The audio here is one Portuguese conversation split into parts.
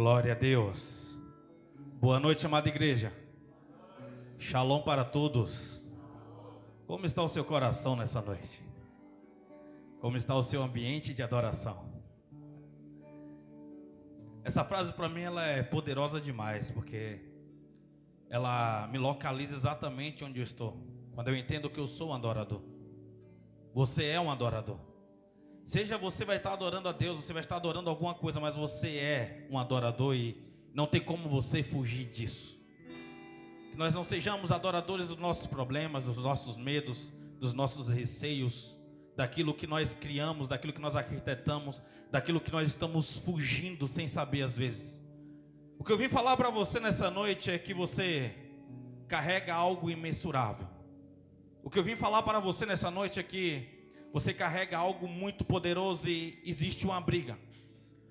Glória a Deus. Boa noite, amada igreja. Shalom para todos. Como está o seu coração nessa noite? Como está o seu ambiente de adoração? Essa frase para mim ela é poderosa demais, porque ela me localiza exatamente onde eu estou. Quando eu entendo que eu sou um adorador. Você é um adorador. Seja você vai estar adorando a Deus, você vai estar adorando alguma coisa, mas você é um adorador e não tem como você fugir disso. Que nós não sejamos adoradores dos nossos problemas, dos nossos medos, dos nossos receios, daquilo que nós criamos, daquilo que nós arquitetamos, daquilo que nós estamos fugindo sem saber às vezes. O que eu vim falar para você nessa noite é que você carrega algo imensurável. O que eu vim falar para você nessa noite é que você carrega algo muito poderoso e existe uma briga.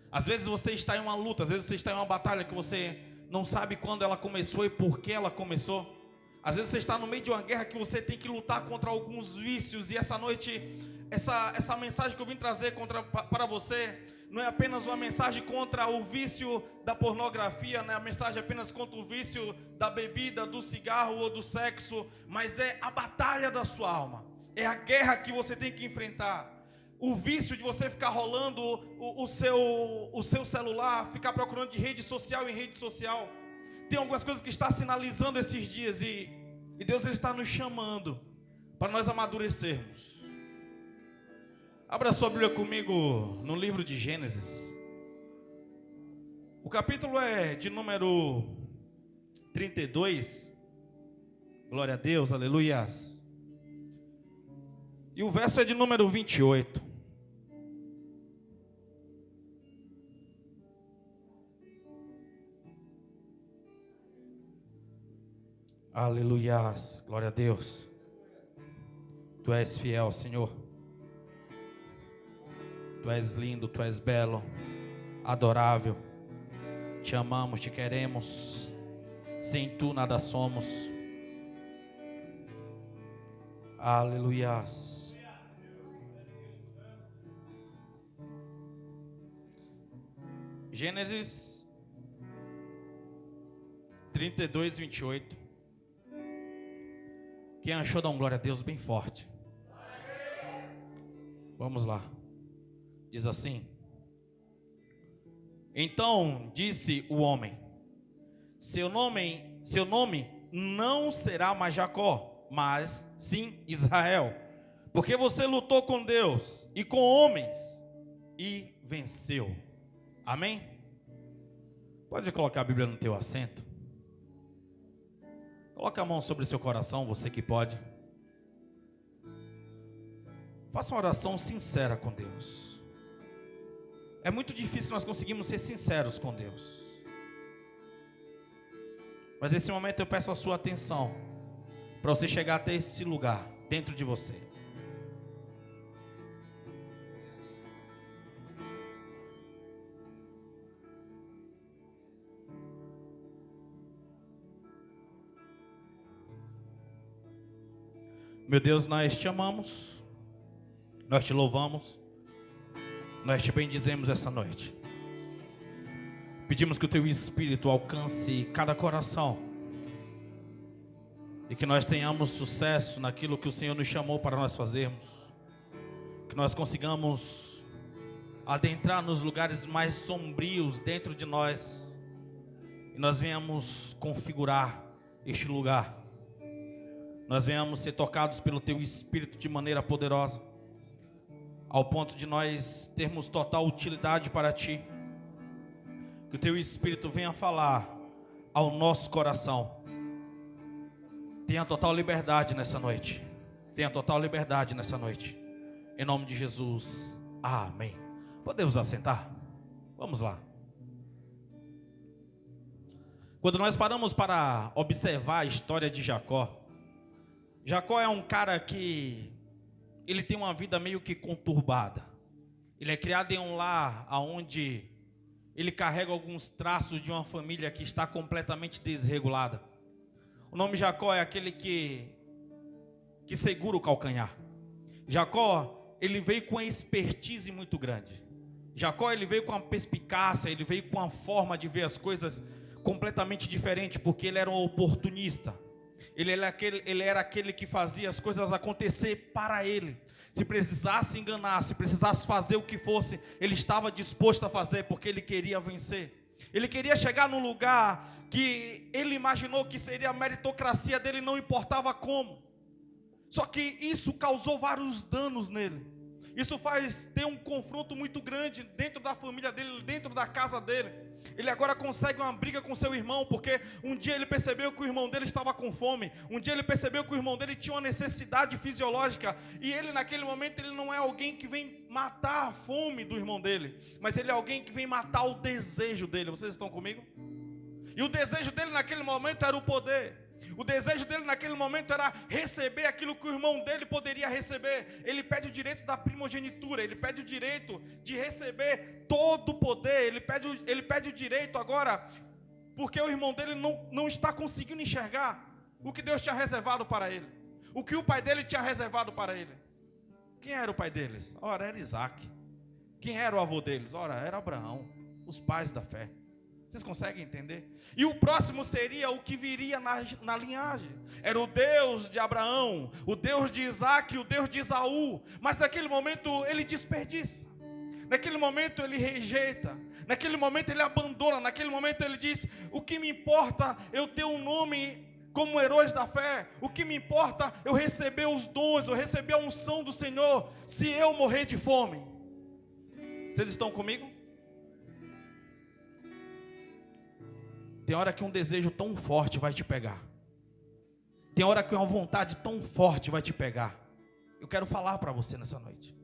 Às vezes você está em uma luta, às vezes você está em uma batalha que você não sabe quando ela começou e por que ela começou. Às vezes você está no meio de uma guerra que você tem que lutar contra alguns vícios. E essa noite, essa mensagem que eu vim trazer para você não é apenas uma mensagem contra o vício da pornografia, não é a mensagem apenas contra o vício da bebida, do cigarro ou do sexo, mas é a batalha da sua alma. É a guerra que você tem que enfrentar. O vício de você ficar rolando o seu celular, ficar procurando de rede social em rede social. Tem algumas coisas que está sinalizando esses dias e Deus ele está nos chamando para nós amadurecermos. Abra sua Bíblia comigo no livro de Gênesis. O capítulo é de número 32. Glória a Deus, aleluias. E o verso é de número 28. Aleluias, glória a Deus. Tu és fiel, Senhor. Tu és lindo, Tu és belo, adorável. Te amamos, Te queremos. Sem Tu nada somos. Aleluias. Gênesis 32, 28. Quem achou, dá um glória a Deus bem forte. Vamos lá. Diz assim: Então disse o homem: Seu nome não será mais Jacó, mas sim Israel, porque você lutou com Deus e com homens e venceu. Amém? Pode colocar a Bíblia no teu assento. Coloca a mão sobre o seu coração, você que pode. Faça uma oração sincera com Deus. É muito difícil nós conseguirmos ser sinceros com Deus. Mas nesse momento eu peço a sua atenção, para você chegar até esse lugar, dentro de você. Meu Deus, nós te amamos, nós te louvamos, nós te bendizemos essa noite. Pedimos que o Teu Espírito alcance cada coração e que nós tenhamos sucesso naquilo que o Senhor nos chamou para nós fazermos. Que nós consigamos adentrar nos lugares mais sombrios dentro de nós e nós venhamos configurar este lugar. Nós venhamos ser tocados pelo Teu Espírito de maneira poderosa, ao ponto de nós termos total utilidade para Ti. Que o Teu Espírito venha falar ao nosso coração. Tenha total liberdade nessa noite. Tenha total liberdade nessa noite. Em nome de Jesus. Amém. Podemos assentar? Vamos lá. Quando nós paramos para observar a história de Jacó, Jacó é um cara que ele tem uma vida meio que conturbada. Ele é criado em um lar onde ele carrega alguns traços de uma família que está completamente desregulada. O nome Jacó é aquele que segura o calcanhar. Jacó, ele veio com uma expertise muito grande. Jacó, ele veio com uma perspicácia, ele veio com uma forma de ver as coisas completamente diferente, porque ele era um oportunista. Ele era aquele que fazia as coisas acontecer para ele. Se precisasse enganar, se precisasse fazer o que fosse, ele estava disposto a fazer, porque ele queria vencer. Ele queria chegar num lugar que ele imaginou que seria a meritocracia dele, não importava como. Só que isso causou vários danos nele. Isso faz ter um confronto muito grande dentro da família dele, dentro da casa dele. Ele agora consegue uma briga com seu irmão, porque um dia ele percebeu que o irmão dele estava com fome. Um dia ele percebeu que o irmão dele tinha uma necessidade fisiológica. E ele naquele momento, ele não é alguém que vem matar a fome do irmão dele, mas ele é alguém que vem matar o desejo dele. Vocês estão comigo? E o desejo dele naquele momento era o poder. O desejo dele naquele momento era receber aquilo que o irmão dele poderia receber. Ele pede o direito da primogenitura, ele pede o direito de receber todo o poder, ele pede o direito agora, porque o irmão dele não está conseguindo enxergar o que Deus tinha reservado para ele, o que o pai dele tinha reservado para ele. Quem era o pai deles? Ora, era Isaac. Quem era o avô deles? Ora, era Abraão, os pais da fé. Vocês conseguem entender? E o próximo seria o que viria na linhagem. Era o Deus de Abraão, o Deus de Isaac, o Deus de Esaú. Mas naquele momento ele desperdiça. Naquele momento ele rejeita. Naquele momento ele abandona. Naquele momento ele diz: o que me importa eu ter um nome como heróis da fé? O que me importa eu receber os dons, eu receber a unção do Senhor, se eu morrer de fome? Vocês estão comigo? Tem hora que um desejo tão forte vai te pegar. Tem hora que uma vontade tão forte vai te pegar. Eu quero falar para você nessa noite.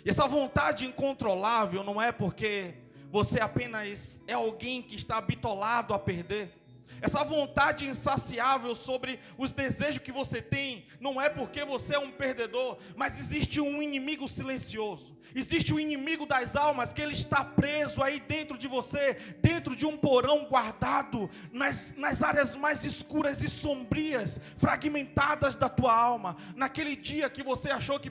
E essa vontade incontrolável não é porque você apenas é alguém que está bitolado a perder. Essa vontade insaciável sobre os desejos que você tem não é porque você é um perdedor, mas existe um inimigo silencioso. Existe um inimigo das almas que ele está preso aí dentro de você, dentro de um porão guardado nas áreas mais escuras e sombrias, fragmentadas da tua alma. Naquele dia que você achou que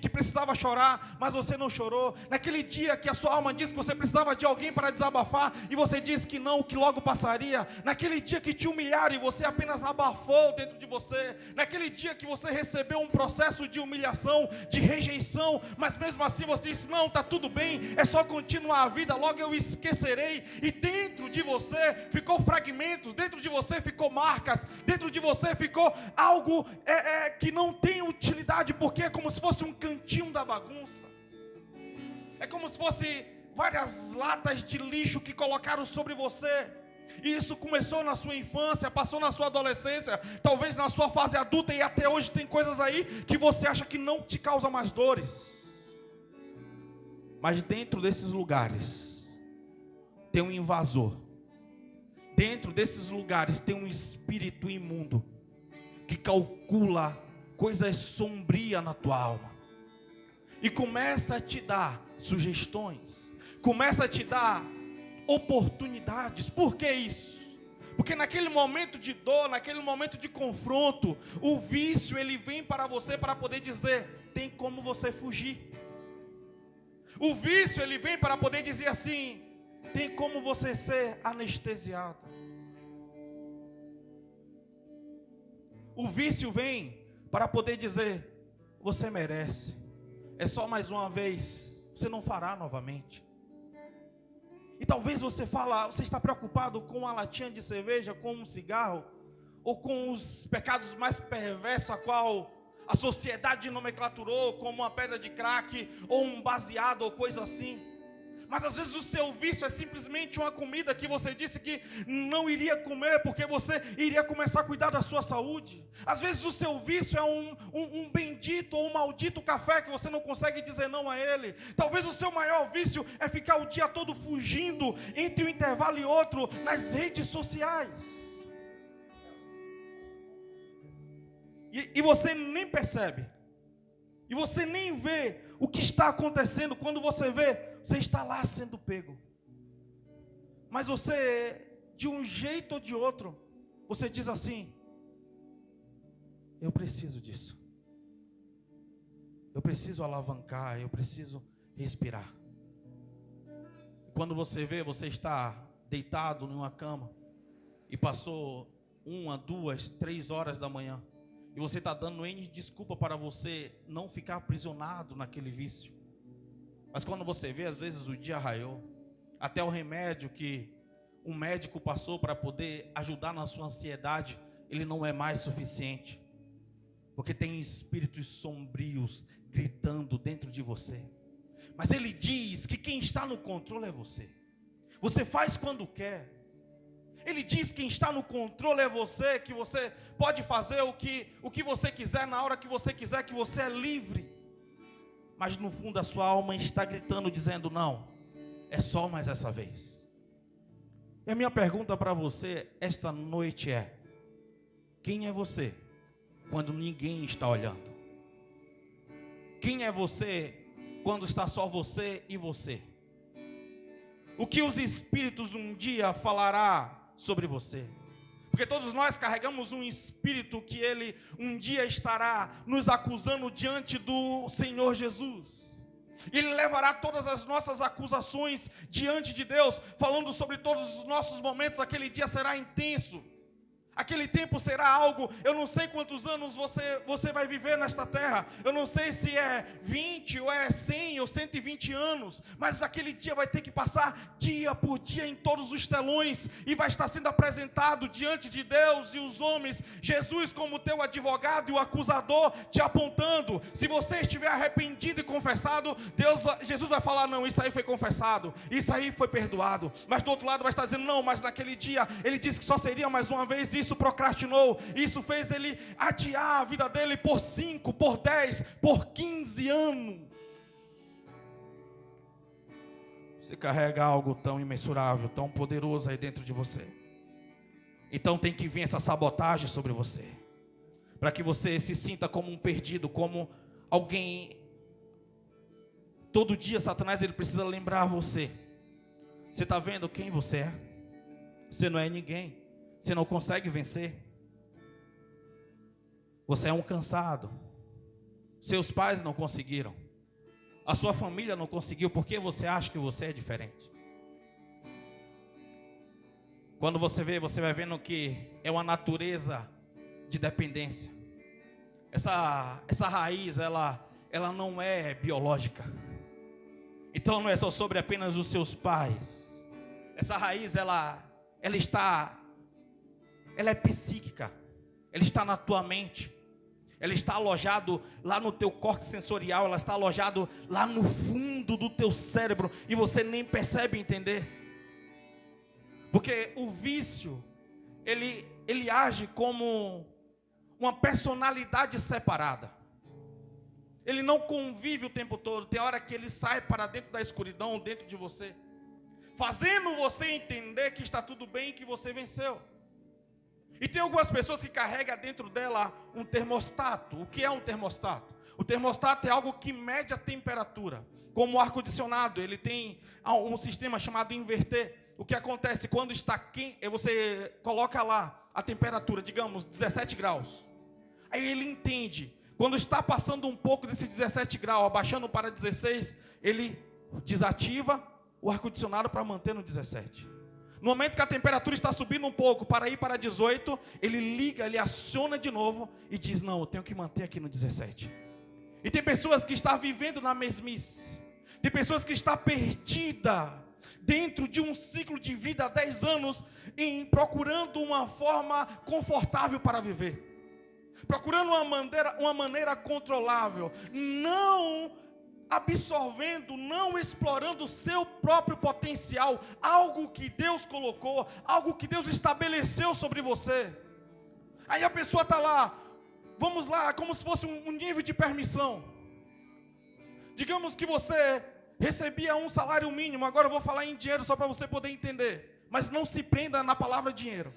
precisava chorar, mas você não chorou. Naquele dia que a sua alma disse que você precisava de alguém para desabafar e você disse que não, que logo passaria. Naquele dia que te humilharam e você apenas abafou dentro de você. Naquele dia que você recebeu um processo de humilhação, de rejeição, mas mesmo assim você disse: não, está tudo bem, é só continuar a vida, logo eu esquecerei. E dentro de você ficou fragmentos, dentro de você ficou marcas, dentro de você ficou algo que não tem utilidade, porque é como se fosse um cantinho da bagunça. É como se fosse várias latas de lixo que colocaram sobre você. E isso começou na sua infância, passou na sua adolescência, talvez na sua fase adulta, e até hoje tem coisas aí que você acha que não te causa mais dores. Mas dentro desses lugares tem um invasor. Dentro desses lugares tem um espírito imundo que calcula coisas sombrias na tua alma e começa a te dar sugestões, começa a te dar oportunidades. Por que isso? Porque naquele momento de dor, naquele momento de confronto, o vício ele vem para você para poder dizer: tem como você fugir. O vício ele vem para poder dizer assim: tem como você ser anestesiado. O vício vem para poder dizer: você merece, é só mais uma vez, você não fará novamente. E talvez você está preocupado com uma latinha de cerveja, com um cigarro, ou com os pecados mais perversos a qual a sociedade nomenclaturou, como uma pedra de crack, ou um baseado, ou coisa assim. Mas às vezes o seu vício é simplesmente uma comida que você disse que não iria comer, porque você iria começar a cuidar da sua saúde. Às vezes o seu vício é um bendito ou um maldito café que você não consegue dizer não a ele. Talvez o seu maior vício é ficar o dia todo fugindo entre um intervalo e outro nas redes sociais. E você nem percebe. E você nem vê o que está acontecendo. Quando você vê, você está lá sendo pego. Mas você, de um jeito ou de outro, você diz assim: eu preciso disso. Eu preciso alavancar, eu preciso respirar. quando você vê, você está deitado em uma cama e passou 1, 2, 3 horas da manhã e você está dando N desculpa para você não ficar aprisionado naquele vício. Mas quando você vê, às vezes o dia raiou, até o remédio que um médico passou para poder ajudar na sua ansiedade, ele não é mais suficiente, porque tem espíritos sombrios gritando dentro de você. Mas ele diz que quem está no controle é você. Você faz quando quer. Ele diz que quem está no controle é você, que você pode fazer o que você quiser, na hora que você quiser, que você é livre. Mas no fundo a sua alma está gritando, dizendo, não, é só mais essa vez. E a minha pergunta para você esta noite é: quem é você quando ninguém está olhando? Quem é você quando está só você e você? O que os espíritos um dia falará sobre você? Porque todos nós carregamos um espírito que ele um dia estará nos acusando diante do Senhor Jesus. Ele levará todas as nossas acusações diante de Deus, falando sobre todos os nossos momentos. Aquele dia será intenso. Aquele tempo será algo, eu não sei quantos anos você vai viver nesta terra. Eu não sei se é 20 ou é 100 ou 120 anos. Mas aquele dia vai ter que passar dia por dia em todos os telões. E vai estar sendo apresentado diante de Deus e os homens. Jesus como teu advogado e o acusador te apontando. Se você estiver arrependido e confessado, Jesus vai falar, não, isso aí foi confessado. Isso aí foi perdoado. Mas do outro lado vai estar dizendo, não, mas naquele dia ele disse que só seria mais uma vez isso. Isso procrastinou, isso fez ele adiar a vida dele por 5, por 10, por 15 anos. Você carrega algo tão imensurável, tão poderoso aí dentro de você. Então tem que vir essa sabotagem sobre você, para que você se sinta como um perdido, como alguém. Todo dia Satanás ele precisa lembrar você. Você está vendo quem você é? Você não é ninguém. Você não consegue vencer. Você é um cansado. Seus pais não conseguiram. A sua família não conseguiu. Por que você acha que você é diferente? Quando você vê, você vai vendo que é uma natureza de dependência. Essa raiz, ela não é biológica. Então não é só sobre apenas os seus pais. Essa raiz, ela é psíquica, ela está na tua mente, ela está alojado lá no teu córtex sensorial, ela está alojado lá no fundo do teu cérebro, e você nem percebe entender, porque o vício, ele age como uma personalidade separada, ele não convive o tempo todo, tem hora que ele sai para dentro da escuridão, dentro de você, fazendo você entender que está tudo bem e que você venceu. E tem algumas pessoas que carregam dentro dela um termostato. O que é um termostato? O termostato é algo que mede a temperatura. Como o ar-condicionado, ele tem um sistema chamado inverter. O que acontece quando está quente, você coloca lá a temperatura, digamos, 17 graus. Aí ele entende. Quando está passando um pouco desse 17 graus, abaixando para 16, ele desativa o ar-condicionado para manter no 17. No momento que a temperatura está subindo um pouco para ir para 18, ele liga, ele aciona de novo e diz, não, eu tenho que manter aqui no 17. E tem pessoas que estão vivendo na mesmice. Tem pessoas que estão perdidas dentro de um ciclo de vida há 10 anos, procurando uma forma confortável para viver. Procurando uma maneira controlável. Não absorvendo, não explorando o seu próprio potencial, algo que Deus colocou, algo que Deus estabeleceu sobre você. Aí a pessoa está lá, vamos lá, como se fosse um nível de permissão. Digamos que você recebia um salário mínimo, agora eu vou falar em dinheiro só para você poder entender, mas não se prenda na palavra dinheiro.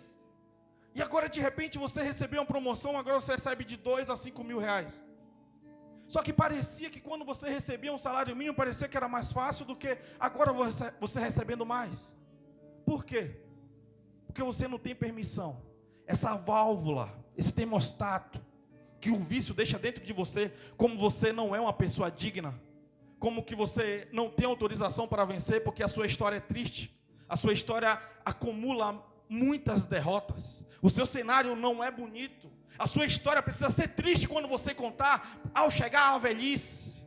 E agora de repente você recebeu uma promoção, agora você recebe de 2 a 5 mil reais. Só que parecia que quando você recebia um salário mínimo, parecia que era mais fácil do que agora você recebendo mais. Por quê? Porque você não tem permissão. Essa válvula, esse termostato, que o vício deixa dentro de você, como você não é uma pessoa digna, como que você não tem autorização para vencer, porque a sua história é triste. A sua história acumula muitas derrotas. O seu cenário não é bonito. A sua história precisa ser triste quando você contar ao chegar à velhice.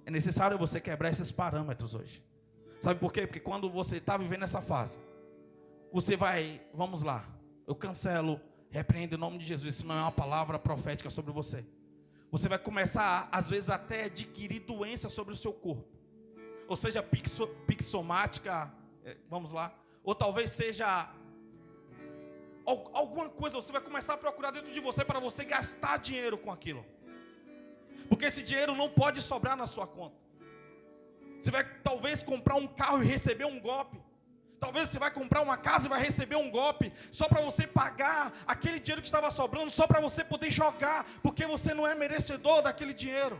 É necessário você quebrar esses parâmetros hoje. Sabe por quê? Porque quando você está vivendo essa fase, você vai, vamos lá, eu cancelo, repreendo em nome de Jesus, isso não é uma palavra profética sobre você. Você vai começar, às vezes, até adquirir doença sobre o seu corpo. Ou seja, pixomática, vamos lá. Ou talvez seja alguma coisa, você vai começar a procurar dentro de você para você gastar dinheiro com aquilo. Porque esse dinheiro não pode sobrar na sua conta. Você vai talvez comprar um carro e receber um golpe. Talvez você vai comprar uma casa e vai receber um golpe, só para você pagar aquele dinheiro que estava sobrando, só para você poder jogar, porque você não é merecedor daquele dinheiro.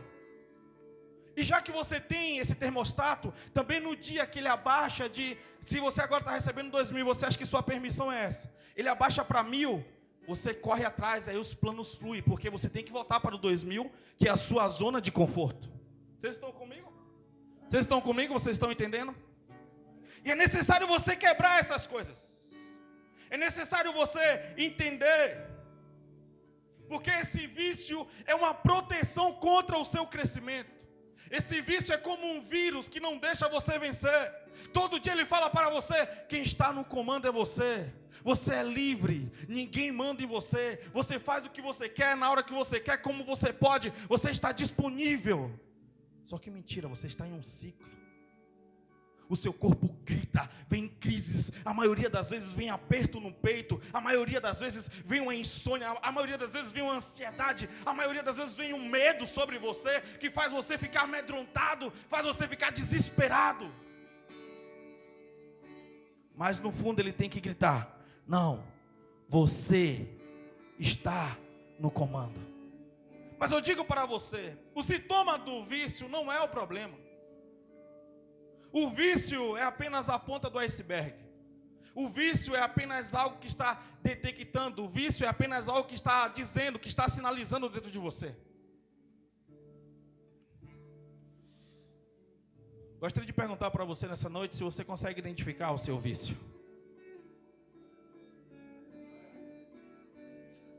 E já que você tem esse termostato, também no dia que ele abaixa se você agora está recebendo 2.000, você acha que sua permissão é essa? Ele abaixa para 1.000, você corre atrás, aí os planos fluem, porque você tem que voltar para o 2.000, que é a sua zona de conforto. Vocês estão comigo? Vocês estão comigo? Vocês estão entendendo? E é necessário você quebrar essas coisas. É necessário você entender. Porque esse vício é uma proteção contra o seu crescimento. Esse vício é como um vírus que não deixa você vencer. Todo dia ele fala para você: quem está no comando é você. Você é livre, ninguém manda em você. Você faz o que você quer, na hora que você quer, como você pode. Você está disponível. Só que mentira, você está em um ciclo. O seu corpo grita, vem crises, a maioria das vezes vem aperto no peito, a maioria das vezes vem uma insônia, a maioria das vezes vem uma ansiedade, a maioria das vezes vem um medo sobre você, que faz você ficar amedrontado, faz você ficar desesperado. Mas no fundo ele tem que gritar: não, você está no comando. Mas eu digo para você, o sintoma do vício não é o problema. O vício é apenas a ponta do iceberg. O vício é apenas algo que está detectando. O vício é apenas algo que está dizendo, que está sinalizando dentro de você. Gostaria de perguntar para você nessa noite se você consegue identificar o seu vício.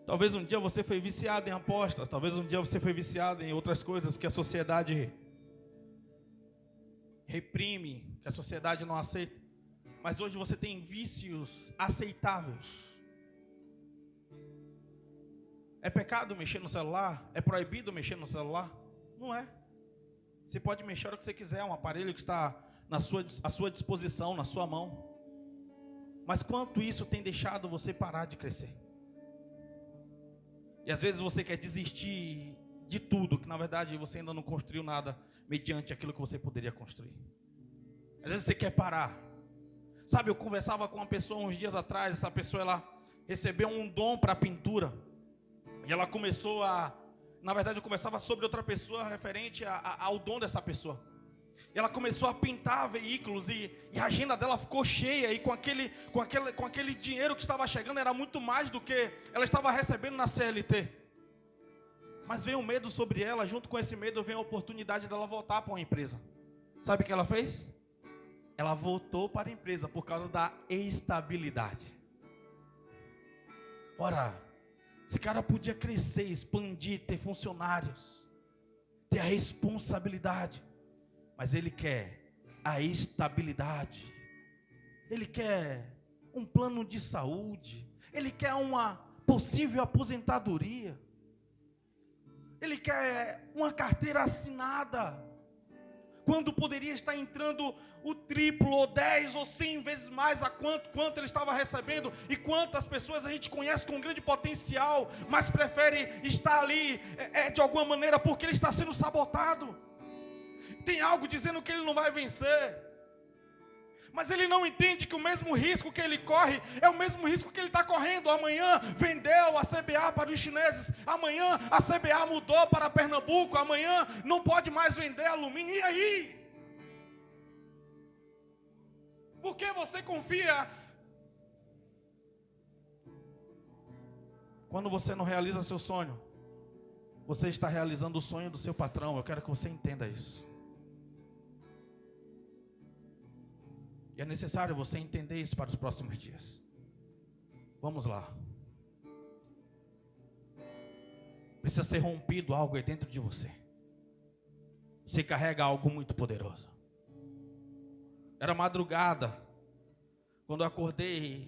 Talvez um dia você foi viciado em apostas. Talvez um dia você foi viciado em outras coisas que a sociedade reprime, que a sociedade não aceita. Mas hoje você tem vícios aceitáveis. É pecado mexer no celular? É proibido mexer no celular? Não é. Você pode mexer o que você quiser, um aparelho que está à sua disposição, na sua mão. Mas quanto isso tem deixado você parar de crescer? E às vezes você quer desistir de tudo, que na verdade você ainda não construiu nada mediante aquilo que você poderia construir. Às vezes você quer parar. Sabe, eu conversava com uma pessoa uns dias atrás. Essa pessoa, ela recebeu um dom para pintura. E ela começou na verdade eu conversava sobre outra pessoa referente ao dom dessa pessoa. E ela começou a pintar veículos e a agenda dela ficou cheia. E com aquele dinheiro que estava chegando, era muito mais do que ela estava recebendo na CLT. Mas veio um medo sobre ela. Junto com esse medo veio a oportunidade dela voltar para uma empresa. Sabe o que ela fez? Ela voltou para a empresa por causa da estabilidade. Ora, esse cara podia crescer, expandir, ter funcionários, ter a responsabilidade. Mas ele quer a estabilidade. Ele quer um plano de saúde. Ele quer uma possível aposentadoria. Ele quer uma carteira assinada. Quando poderia estar entrando o triplo, ou 10, ou 100 vezes mais a quanto ele estava recebendo. E quantas pessoas a gente conhece com grande potencial, mas prefere estar ali de alguma maneira porque ele está sendo sabotado. Tem algo dizendo que ele não vai vencer. Mas ele não entende que o mesmo risco que ele corre é o mesmo risco que ele está correndo. Amanhã vendeu a CBA para os chineses. Amanhã a CBA mudou para Pernambuco. Amanhã não pode mais vender alumínio. E aí? Por que você confia? Quando você não realiza seu sonho, você está realizando o sonho do seu patrão. Eu quero que você entenda isso. E é necessário você entender isso para os próximos dias. Vamos lá. Precisa ser rompido algo aí dentro de você. Você carrega algo muito poderoso. Era madrugada, quando eu acordei,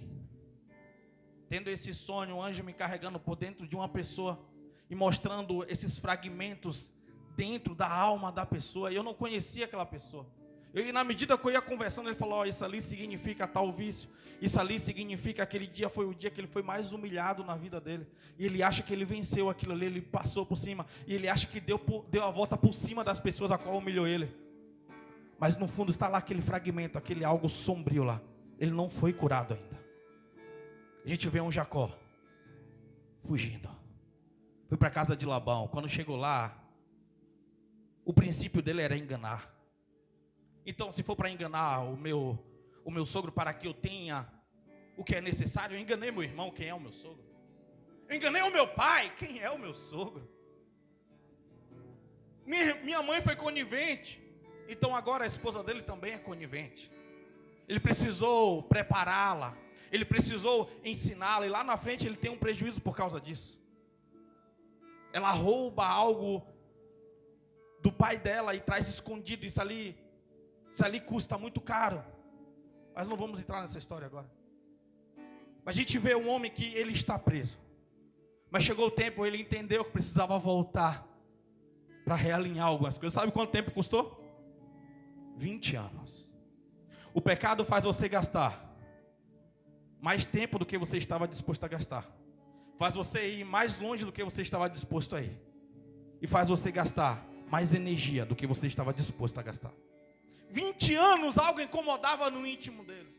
tendo esse sonho, um anjo me carregando por dentro de uma pessoa e mostrando esses fragmentos dentro da alma da pessoa. E eu não conhecia aquela pessoa. E na medida que eu ia conversando, ele falou: isso ali significa tal vício. Isso ali significa aquele dia foi o dia que ele foi mais humilhado na vida dele. E ele acha que ele venceu aquilo ali, ele passou por cima. E ele acha que deu a volta por cima das pessoas a qual humilhou ele. Mas no fundo está lá aquele fragmento, aquele algo sombrio lá. Ele não foi curado ainda. A gente vê um Jacó fugindo. Foi para a casa de Labão. Quando chegou lá, o princípio dele era enganar. Então, se for para enganar o meu sogro para que eu tenha o que é necessário, eu enganei meu irmão, quem é o meu sogro? Eu enganei o meu pai, quem é o meu sogro? Minha mãe foi conivente, então agora a esposa dele também é conivente. Ele precisou prepará-la, ele precisou ensiná-la, e lá na frente ele tem um prejuízo por causa disso. Ela rouba algo do pai dela e traz escondido. Isso ali custa muito caro. Mas não vamos entrar nessa história agora. Mas a gente vê um homem que ele está preso. Mas chegou o tempo, ele entendeu que precisava voltar para realinhar algumas coisas. Sabe quanto tempo custou? 20 anos. O pecado faz você gastar mais tempo do que você estava disposto a gastar. Faz você ir mais longe do que você estava disposto a ir. E faz você gastar mais energia do que você estava disposto a gastar. 20 anos algo incomodava no íntimo dele.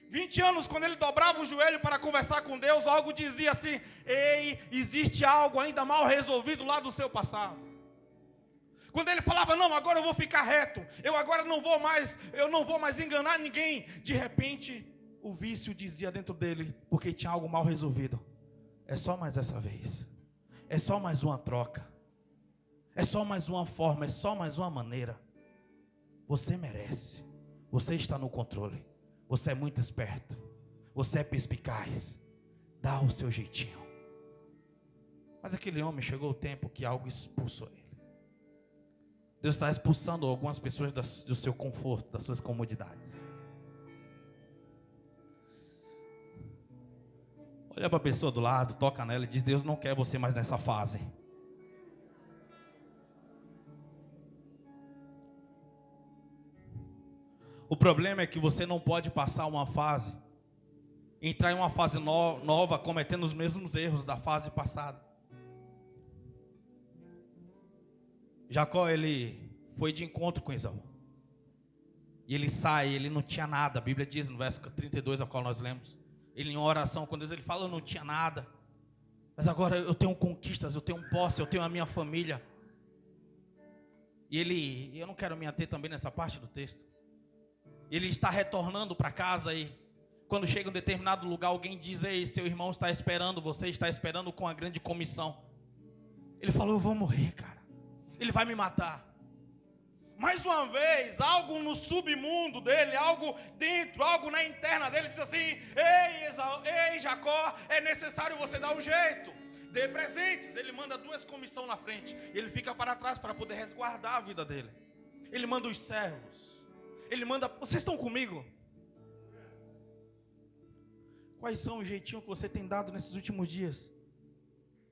20 anos, quando ele dobrava o joelho para conversar com Deus, algo dizia assim: ei, existe algo ainda mal resolvido lá do seu passado. Quando ele falava: não, agora eu vou ficar reto, eu não vou mais enganar ninguém. De repente, o vício dizia dentro dele, porque tinha algo mal resolvido: é só mais essa vez, é só mais uma troca, é só mais uma forma, é só mais uma maneira. Você merece, você está no controle, você é muito esperto, você é perspicaz, dá o seu jeitinho. Mas aquele homem, chegou o tempo que algo expulsou ele. Deus está expulsando algumas pessoas do seu conforto, das suas comodidades. Olha para a pessoa do lado, toca nela e diz: Deus não quer você mais nessa fase. O problema é que você não pode passar uma fase, entrar em uma fase nova, cometendo os mesmos erros da fase passada. Jacó, ele foi de encontro com Esaú. E ele sai, ele não tinha nada. A Bíblia diz no verso 32, ao qual nós lemos. Ele em oração com Deus, ele fala: eu não tinha nada. Mas agora eu tenho conquistas, eu tenho posse, eu tenho a minha família. E eu não quero me ater também nessa parte do texto. Ele está retornando para casa e quando chega em um determinado lugar, alguém diz: ei, seu irmão está esperando, você está esperando com a grande comissão. Ele falou: eu vou morrer, cara. Ele vai me matar. Mais uma vez, algo no submundo dele, algo dentro, algo na interna dele, diz assim: ei, Jacó, é necessário você dar um jeito. Dê presentes. Ele manda 2 comissões na frente. Ele fica para trás para poder resguardar a vida dele. Ele manda os servos. Ele manda... Vocês estão comigo? Quais são os jeitinhos que você tem dado nesses últimos dias?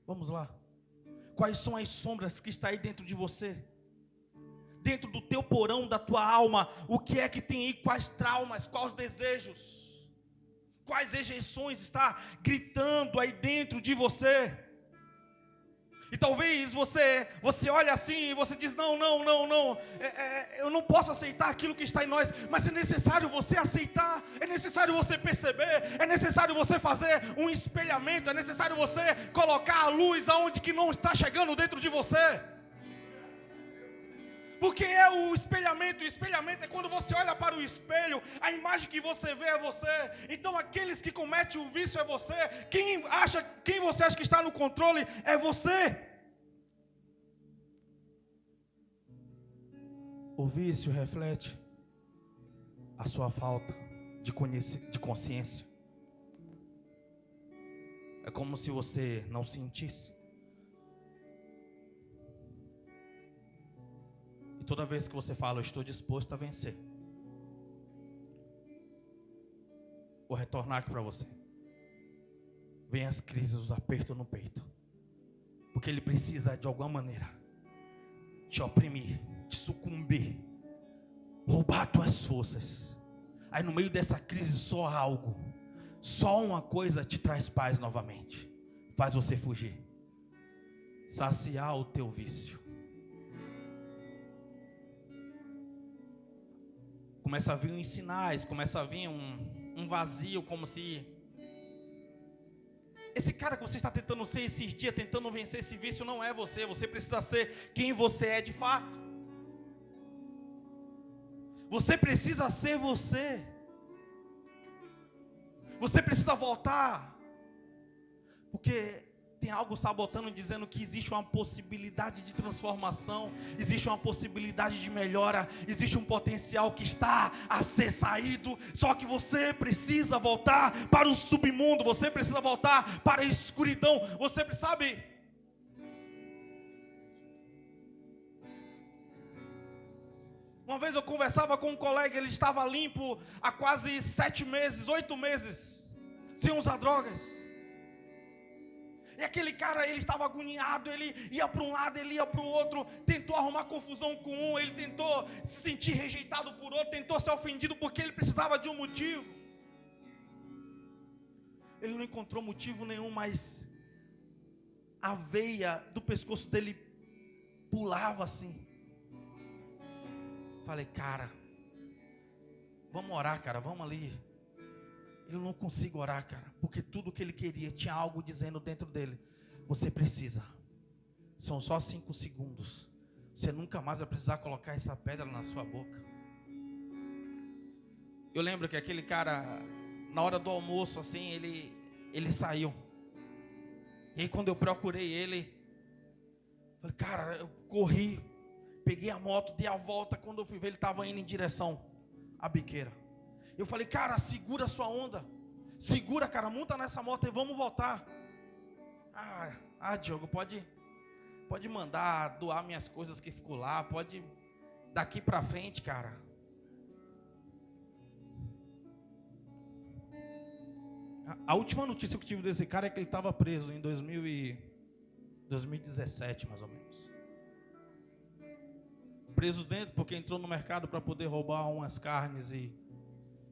Vamos lá. Quais são as sombras que está aí dentro de você? Dentro do teu porão, da tua alma, o que é que tem aí? Quais traumas, quais desejos, quais rejeições está gritando aí dentro de você? E talvez você olha assim e você diz: não, eu não posso aceitar aquilo que está em nós. Mas é necessário você aceitar, é necessário você perceber, é necessário você fazer um espelhamento, é necessário você colocar a luz aonde que não está chegando dentro de você. Porque é o espelhamento é quando você olha para o espelho, a imagem que você vê é você. Então aqueles que cometem o vício é você. Quem você acha que está no controle é você. O vício reflete a sua falta de consciência. É como se você não sentisse. E toda vez que você fala, eu estou disposto a vencer, vou retornar aqui para você. Vem as crises, os apertos no peito. Porque ele precisa de alguma maneira te oprimir, te sucumbir, roubar tuas forças. Aí no meio dessa crise só algo, só uma coisa te traz paz novamente. Faz você fugir. Saciar o teu vício. Começa a vir uns sinais, começa a vir um vazio, como se esse cara que você está tentando ser esses dias, tentando vencer esse vício, não é você. Você precisa ser quem você é de fato. Você precisa ser você. Você precisa voltar. Porque tem algo sabotando, dizendo que existe uma possibilidade de transformação, existe uma possibilidade de melhora, existe um potencial que está a ser saído. Só que você precisa voltar para o submundo, você precisa voltar para a escuridão. Você sabe, uma vez eu conversava com um colega, ele estava limpo há quase 7 meses, 8 meses, sem usar drogas. E aquele cara, ele estava agoniado, ele ia para um lado, ele ia para o outro, tentou arrumar confusão com um, ele tentou se sentir rejeitado por outro, tentou ser ofendido porque ele precisava de um motivo. Ele não encontrou motivo nenhum, mas a veia do pescoço dele pulava assim. Falei, cara, vamos orar, cara, vamos ali. Eu não consigo orar, cara, porque tudo que ele queria tinha algo dizendo dentro dele. Você precisa. São só 5 segundos. Você nunca mais vai precisar colocar essa pedra na sua boca. Eu lembro que aquele cara, na hora do almoço, assim, ele saiu. E aí quando eu procurei ele, falei, cara, eu corri, peguei a moto, dei a volta. Quando eu fui ver, ele estava indo em direção à biqueira. Eu falei, cara, segura a sua onda. Segura, cara, monta nessa moto e vamos voltar. Diogo, pode mandar doar minhas coisas que ficou lá. Pode, daqui pra frente, cara. A última notícia que eu tive desse cara é que ele estava preso em 2017, mais ou menos. Preso dentro porque entrou no mercado para poder roubar umas carnes e...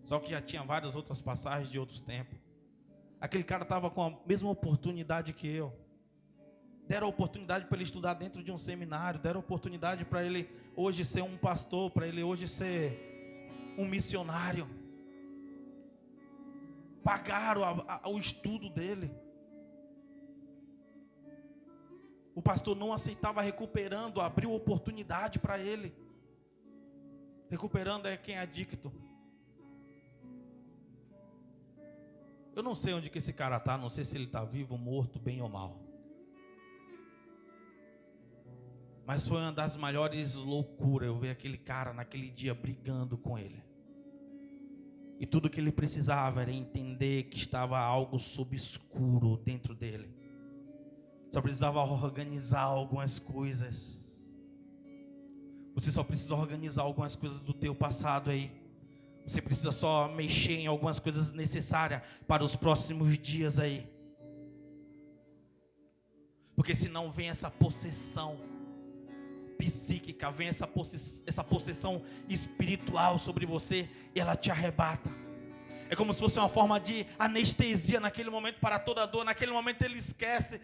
Só que já tinha várias outras passagens de outros tempos. Aquele cara estava com a mesma oportunidade que eu. Deram a oportunidade para ele estudar dentro de um seminário. Deram a oportunidade para ele hoje ser um pastor. Para ele hoje ser um missionário. Pagaram o estudo dele. O pastor não aceitava recuperando. Abriu oportunidade para ele. Recuperando é quem é adicto. Eu não sei onde que esse cara está, não sei se ele está vivo, morto, bem ou mal. Mas foi uma das maiores loucuras eu ver aquele cara naquele dia brigando com ele. E tudo que ele precisava era entender que estava algo obscuro dentro dele. Só precisava organizar algumas coisas. Você só precisa organizar algumas coisas do teu passado aí. Você precisa só mexer em algumas coisas necessárias para os próximos dias aí. Porque senão vem essa possessão psíquica, vem essa possessão espiritual sobre você e ela te arrebata. É como se fosse uma forma de anestesia naquele momento para toda dor. Naquele momento ele esquece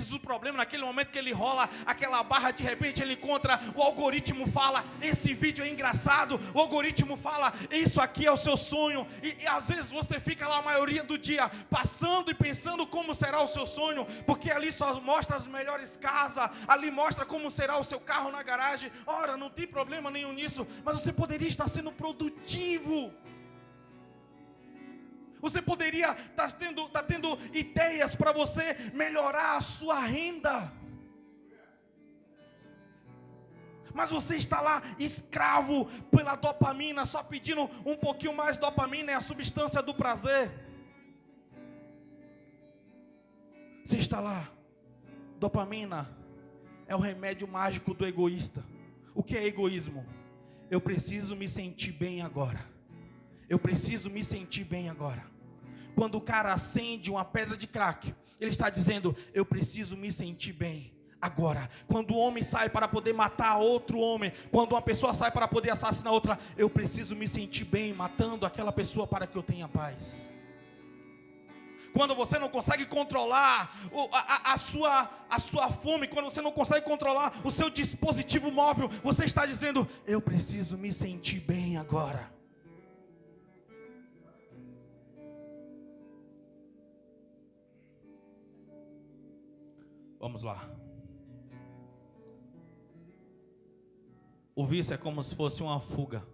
do problema. Naquele momento que ele rola aquela barra, de repente ele encontra, o algoritmo fala, esse vídeo é engraçado. O algoritmo fala, isso aqui é o seu sonho. E às vezes você fica lá a maioria do dia passando e pensando como será o seu sonho, porque ali só mostra as melhores casas, ali mostra como será o seu carro na garagem. Ora, não tem problema nenhum nisso, mas você poderia estar sendo produtivo. Você poderia estar tendo ideias para você melhorar a sua renda. Mas você está lá escravo pela dopamina, só pedindo um pouquinho mais. Dopamina é a substância do prazer. Você está lá. Dopamina é o remédio mágico do egoísta. O que é egoísmo? Eu preciso me sentir bem agora. Eu preciso me sentir bem agora. Quando o cara acende uma pedra de crack, ele está dizendo, eu preciso me sentir bem agora. Quando o homem sai para poder matar outro homem, quando uma pessoa sai para poder assassinar outra, eu preciso me sentir bem matando aquela pessoa para que eu tenha paz. Quando você não consegue controlar a sua fome, quando você não consegue controlar o seu dispositivo móvel, você está dizendo, eu preciso me sentir bem agora. Vamos lá. O vício é como se fosse uma fuga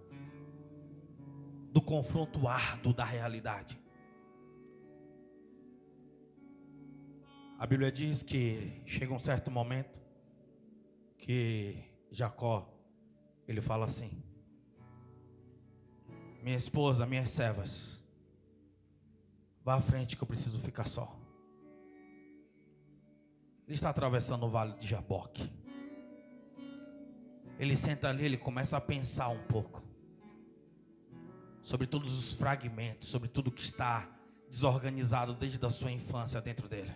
do confronto árduo da realidade. A Bíblia diz que chega um certo momento que Jacó, ele fala assim, minha esposa, minhas servas, vá à frente que eu preciso ficar só. Ele está atravessando o vale de Jaboque. Ele senta ali, ele começa a pensar um pouco sobre todos os fragmentos, sobre tudo que está desorganizado desde a sua infância dentro dele.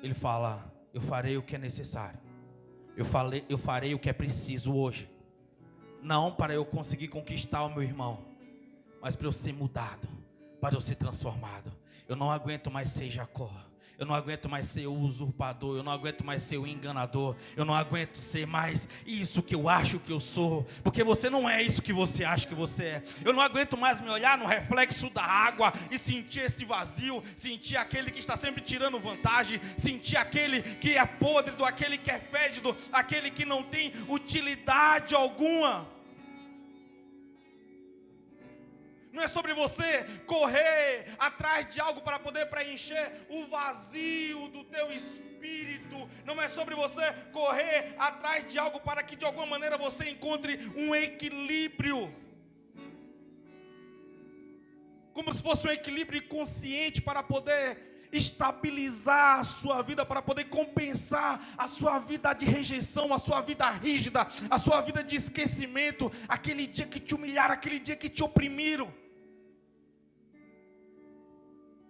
Ele fala, eu farei o que é necessário. Eu farei o que é preciso hoje. Não para eu conseguir conquistar o meu irmão, mas para eu ser mudado, para eu ser transformado. Eu não aguento mais ser Jacó. Eu não aguento mais ser o usurpador. Eu não aguento mais ser o enganador. Eu não aguento ser mais isso que eu acho que eu sou. Porque você não é isso que você acha que você é. Eu não aguento mais me olhar no reflexo da água e sentir esse vazio. Sentir aquele que está sempre tirando vantagem. Sentir aquele que é podre, aquele que é fédido. Aquele que não tem utilidade alguma. Não é sobre você correr atrás de algo para poder preencher o vazio do teu espírito. Não é sobre você correr atrás de algo para que de alguma maneira você encontre um equilíbrio. Como se fosse um equilíbrio inconsciente para poder estabilizar a sua vida, para poder compensar a sua vida de rejeição, a sua vida rígida, a sua vida de esquecimento, aquele dia que te humilharam, aquele dia que te oprimiram.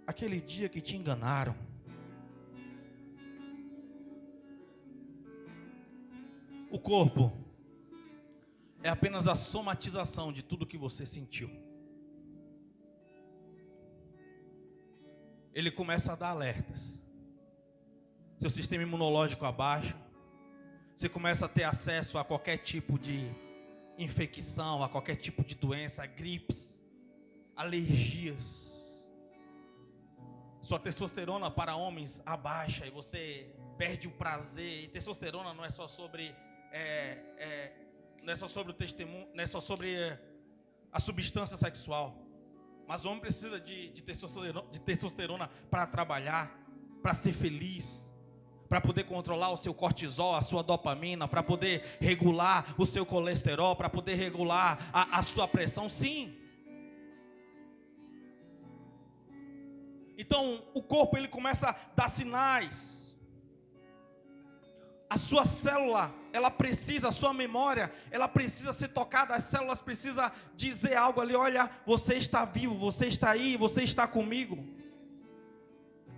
Aquele dia que te enganaram. O corpo é apenas a somatização de tudo que você sentiu. Ele começa a dar alertas. Seu sistema imunológico abaixa. Você começa a ter acesso a qualquer tipo de infecção, a qualquer tipo de doença, gripes, alergias. Sua testosterona para homens abaixa e você perde o prazer. E testosterona não é só sobre não é só sobre o testemunho, não é só sobre a substância sexual. Mas o homem precisa de testosterona para trabalhar, para ser feliz, para poder controlar o seu cortisol, a sua dopamina, para poder regular o seu colesterol, para poder regular a sua pressão. Sim. Então, o corpo ele começa a dar sinais. A sua célula, ela precisa, a sua memória, ela precisa ser tocada. As células precisam dizer algo ali, olha, você está vivo, você está aí, você está comigo.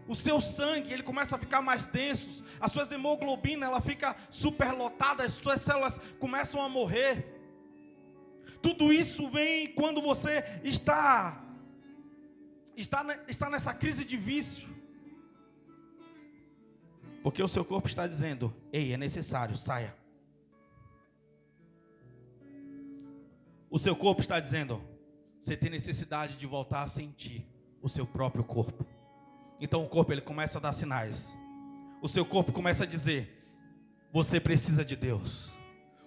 O seu sangue, ele começa a ficar mais denso. As suas hemoglobinas, ela fica superlotada, as suas células começam a morrer. Tudo isso vem quando você está nessa crise de vício. Porque o seu corpo está dizendo, ei, é necessário, saia. O seu corpo está dizendo, você tem necessidade de voltar a sentir o seu próprio corpo. Então o corpo ele começa a dar sinais. O seu corpo começa a dizer, você precisa de Deus.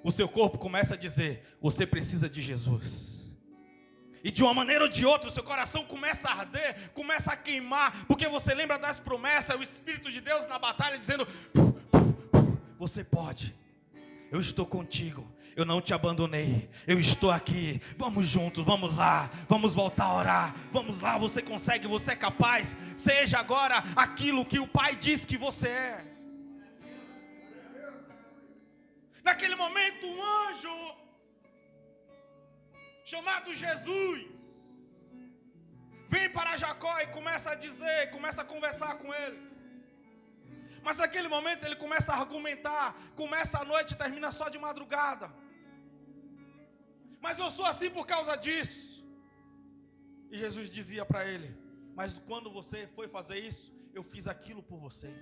O seu corpo começa a dizer, você precisa de Jesus. E de uma maneira ou de outra, o seu coração começa a arder, começa a queimar, porque você lembra das promessas, o Espírito de Deus na batalha dizendo, você pode. Eu estou contigo, eu não te abandonei, eu estou aqui. Vamos juntos, vamos lá, vamos voltar a orar. Vamos lá, você consegue, você é capaz. Seja agora aquilo que o Pai diz que você é. Naquele momento, um anjo chamado Jesus vem para Jacó e começa a dizer, começa a conversar com ele. Mas naquele momento ele começa a argumentar, começa à noite e termina só de madrugada. Mas eu sou assim por causa disso. E Jesus dizia para ele: mas quando você foi fazer isso, eu fiz aquilo por você.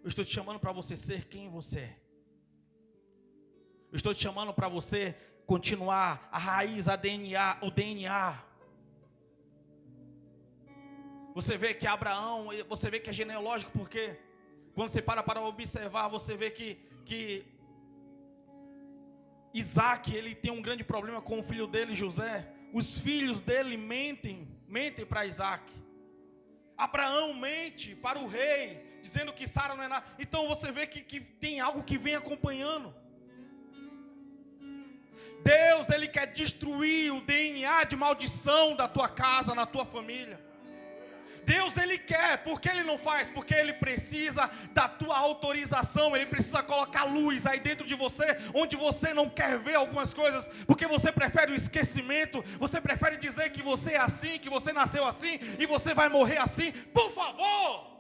Eu estou te chamando para você ser quem você é. Eu estou te chamando para você continuar a raiz, o DNA. Você vê que Abraão, você vê que é genealógico, porque quando você para observar, você vê que Isaac, ele tem um grande problema com o filho dele, José. Os filhos dele mentem para Isaac. Abraão mente para o rei, dizendo que Sara não é nada. Então você vê que tem algo que vem acompanhando. Deus, ele quer destruir o DNA de maldição da tua casa, na tua família. Deus, ele quer, porque ele não faz? Porque ele precisa da tua autorização, ele precisa colocar luz aí dentro de você, onde você não quer ver algumas coisas, porque você prefere o esquecimento, você prefere dizer que você é assim, que você nasceu assim, e você vai morrer assim. Por favor!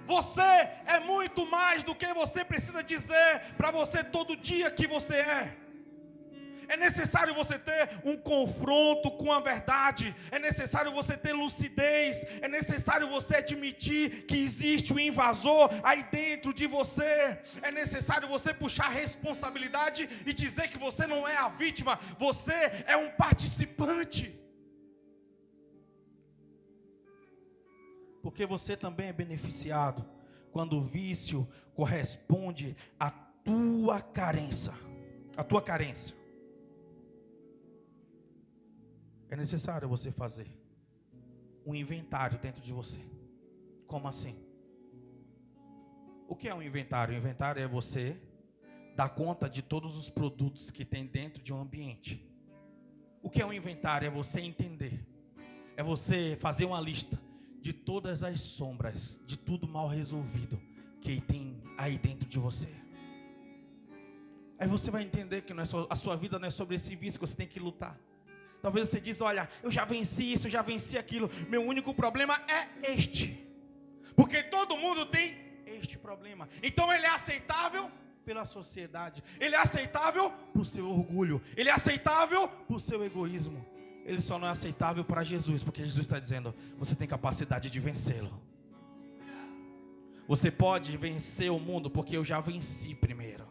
Você é muito mais do que você precisa dizer para você todo dia que você é. É necessário você ter um confronto com a verdade. É necessário você ter lucidez. É necessário você admitir que existe um invasor aí dentro de você. É necessário você puxar responsabilidade e dizer que você não é a vítima. Você é um participante. Porque você também é beneficiado quando o vício corresponde à tua carência. A tua carência. É necessário você fazer um inventário dentro de você. Como assim? O que é um inventário? O inventário é você dar conta de todos os produtos que tem dentro de um ambiente. O que é um inventário? É você entender. É você fazer uma lista de todas as sombras, de tudo mal resolvido que tem aí dentro de você. Aí você vai entender que a sua vida não é sobre esse vício que você tem que lutar. Talvez você diz: olha, eu já venci isso, eu já venci aquilo. Meu único problema é este. Porque todo mundo tem este problema. Então ele é aceitável pela sociedade. Ele é aceitável por seu orgulho. Ele é aceitável por seu egoísmo. Ele só não é aceitável para Jesus. Porque Jesus está dizendo: você tem capacidade de vencê-lo. Você pode vencer o mundo porque eu já venci primeiro.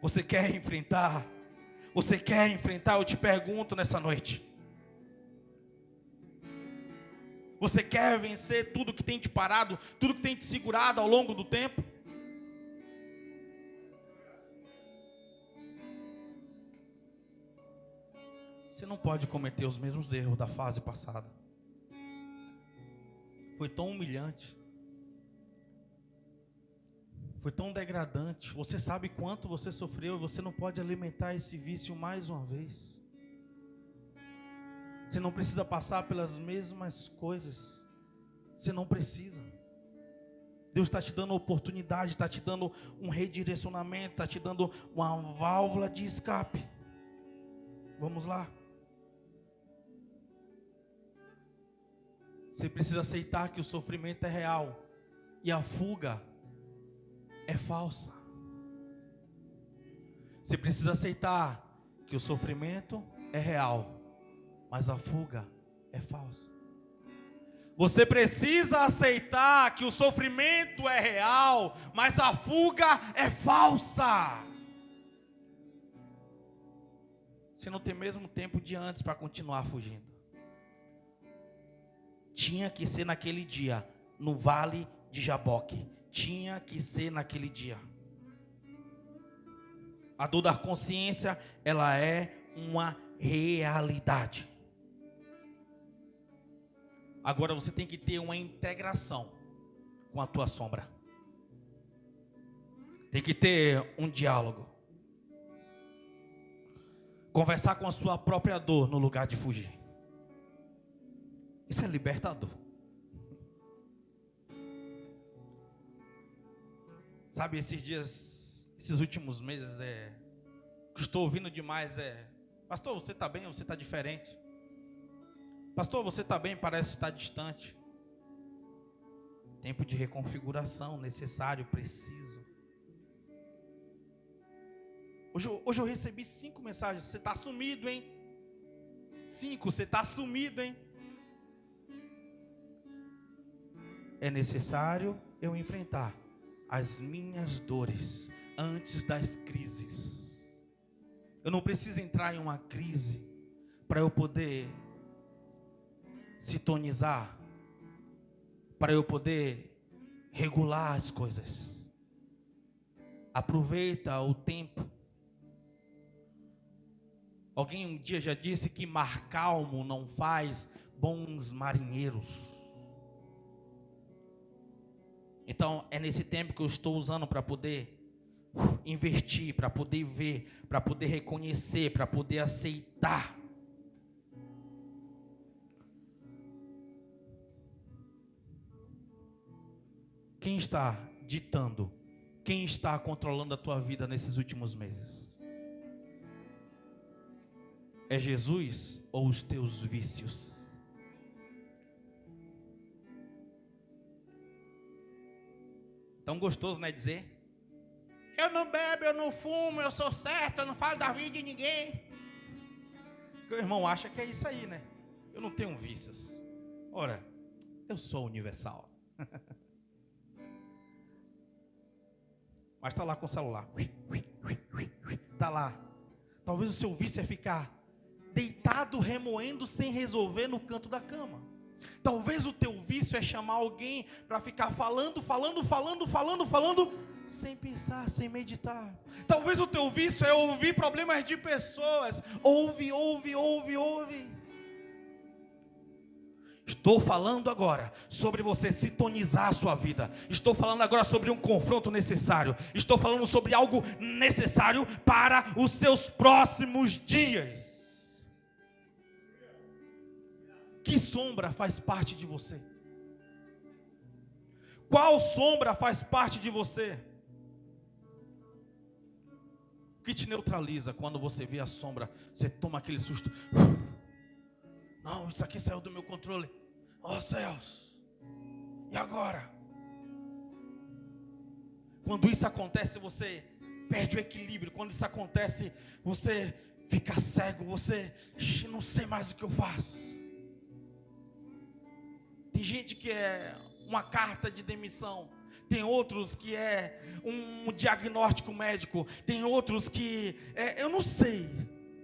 Você quer enfrentar? Você quer enfrentar? Eu te pergunto nessa noite. Você quer vencer tudo que tem te parado, tudo que tem te segurado ao longo do tempo? Você não pode cometer os mesmos erros da fase passada. Foi tão humilhante. Foi tão degradante. Você sabe quanto você sofreu e você não pode alimentar esse vício mais uma vez. Você não precisa passar pelas mesmas coisas. Você não precisa. Deus está te dando oportunidade, está te dando um redirecionamento, está te dando uma válvula de escape. Vamos lá. Você precisa aceitar que o sofrimento é real e a fuga é falsa. Você precisa aceitar que o sofrimento é real, mas a fuga é falsa. Você precisa aceitar que o sofrimento é real, mas a fuga é falsa. Você não tem mesmo tempo de antes para continuar fugindo. Tinha que ser naquele dia, no vale de Jaboque. Tinha que ser naquele dia. A dor da consciência, ela é uma realidade. Agora você tem que ter uma integração com a tua sombra. Tem que ter um diálogo. Conversar com a sua própria dor no lugar de fugir. Isso é libertador. Sabe, esses dias, esses últimos meses, o que estou ouvindo demais pastor, você está bem ou você está diferente? Pastor, você está bem, parece estar distante. Tempo de reconfiguração necessário, preciso. Hoje eu recebi 5 mensagens. Você está sumido, hein? 5, você está sumido, hein? É necessário eu enfrentar as minhas dores antes das crises. Eu não preciso entrar em uma crise para eu poder sintonizar, para eu poder regular as coisas. Aproveita o tempo. Alguém um dia já disse que mar calmo não faz bons marinheiros. Então é nesse tempo que eu estou usando para poder investir, para poder ver, para poder reconhecer, para poder aceitar. Quem está ditando? Quem está controlando a tua vida nesses últimos meses? É Jesus ou os teus vícios? Tão gostoso, né, dizer: eu não bebo, eu não fumo, eu sou certo, eu não falo da vida de ninguém. Porque o irmão acha que é isso aí, né? Eu não tenho vícios. Ora, eu sou universal. Mas está lá com o celular. Está lá. Talvez o seu vício é ficar deitado, remoendo, sem resolver no canto da cama. Talvez o teu vício é chamar alguém para ficar falando, sem pensar, sem meditar. Talvez o teu vício é ouvir problemas de pessoas. Ouve. Estou falando agora sobre você sintonizar a sua vida. Estou falando agora sobre um confronto necessário. Estou falando sobre algo necessário para os seus próximos dias. Que sombra faz parte de você? Qual sombra faz parte de você? O que te neutraliza quando você vê a sombra? Você toma aquele susto. Não, isso aqui saiu do meu controle. Oh céus, e agora? Quando isso acontece, você perde o equilíbrio. Quando isso acontece, você fica cego. Você não sei mais o que eu faço. Tem gente que é uma carta de demissão. Tem outros que é um diagnóstico médico. Tem outros que eu não sei.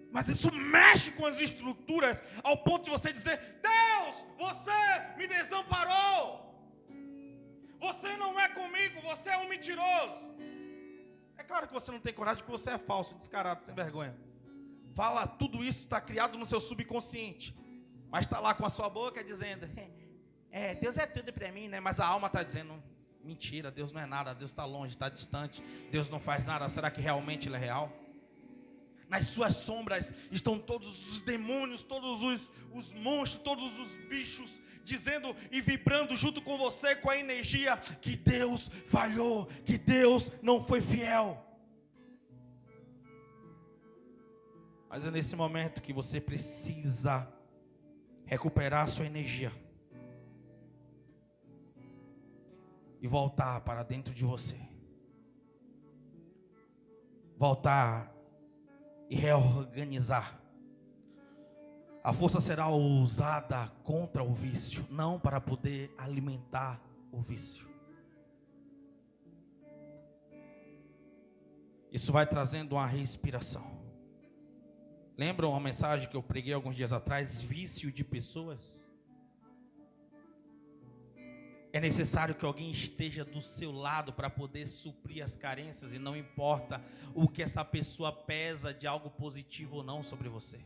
Mas isso mexe com as estruturas ao ponto de você dizer: Deus, você me desamparou. Você não é comigo, você é um mentiroso. É claro que você não tem coragem, porque você é falso, descarado, sem vergonha. Fala, tudo isso está criado no seu subconsciente. Mas está lá com a sua boca dizendo: Deus é tudo para mim, né? Mas a alma está dizendo: mentira, Deus não é nada, Deus está longe, está distante, Deus não faz nada. Será que realmente Ele é real? Nas suas sombras estão todos os demônios, todos os monstros, todos os bichos, dizendo e vibrando junto com você, com a energia que Deus falhou, que Deus não foi fiel. Mas é nesse momento que você precisa recuperar a sua energia e voltar para dentro de você. Voltar e reorganizar. A força será usada contra o vício, não para poder alimentar o vício. Isso vai trazendo uma respiração. Lembram uma mensagem que eu preguei alguns dias atrás? Vício de pessoas. É necessário que alguém esteja do seu lado para poder suprir as carências, e não importa o que essa pessoa pesa de algo positivo ou não sobre você.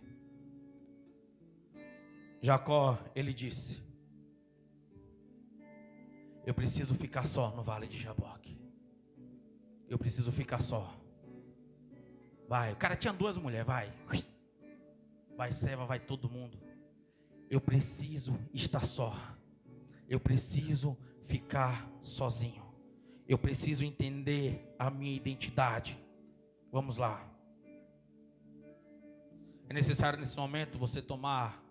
Jacó, ele disse: Eu preciso ficar só no vale de Jaboque. Eu preciso ficar só. Vai, o cara tinha 2 mulheres, vai. Vai Seva, vai todo mundo. Eu preciso estar só. Eu preciso ficar sozinho. Eu preciso entender a minha identidade. Vamos lá. É necessário nesse momento você tomar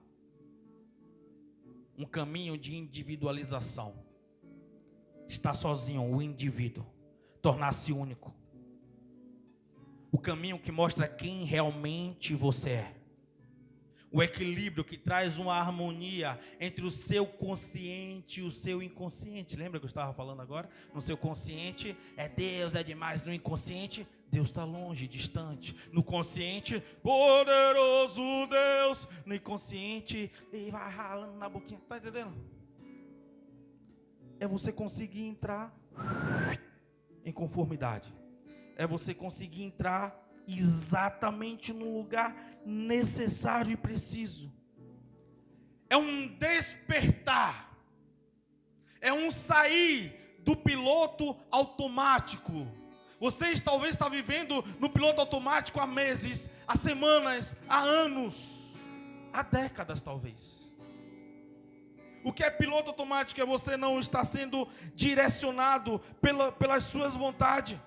um caminho de individualização. Estar sozinho, o indivíduo. Tornar-se único. O caminho que mostra quem realmente você é. O equilíbrio que traz uma harmonia entre o seu consciente e o seu inconsciente. Lembra que eu estava falando agora? No seu consciente é Deus, é demais. No inconsciente, Deus está longe, distante. No consciente, poderoso Deus. No inconsciente, ele vai ralando na boquinha. Está entendendo? É você conseguir entrar em conformidade. É você conseguir entrar exatamente no lugar necessário e preciso. É um despertar. É um sair do piloto automático. Vocês talvez estão vivendo no piloto automático há meses, há semanas, há anos, há décadas talvez. O que é piloto automático? É você não estar sendo direcionado pelas suas vontades.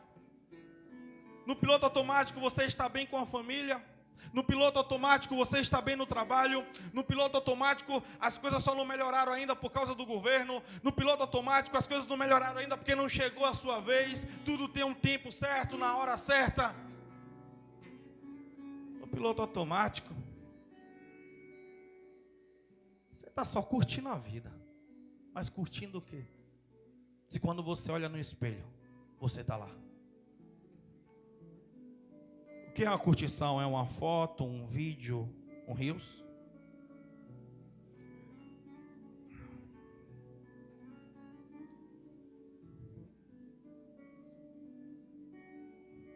No piloto automático você está bem com a família. No piloto automático você está bem no trabalho. No piloto automático as coisas só não melhoraram ainda por causa do governo. No piloto automático as coisas não melhoraram ainda porque não chegou a sua vez. Tudo tem um tempo certo, na hora certa. No piloto automático você está só curtindo a vida. Mas curtindo o quê? Se quando você olha no espelho você está lá. O que é uma curtição? É uma foto, um vídeo, um reels?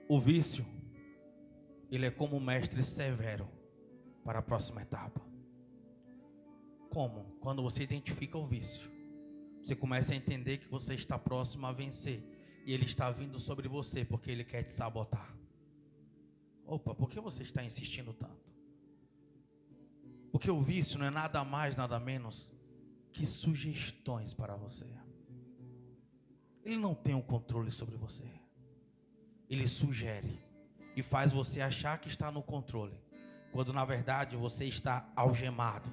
O vício, ele é como um mestre severo para a próxima etapa. Como? Quando você identifica o vício, você começa a entender que você está próximo a vencer. E ele está vindo sobre você porque ele quer te sabotar. Opa, por que você está insistindo tanto? Porque o vício não é nada mais, nada menos que sugestões para você. Ele não tem um controle sobre você. Ele sugere e faz você achar que está no controle, quando na verdade você está algemado.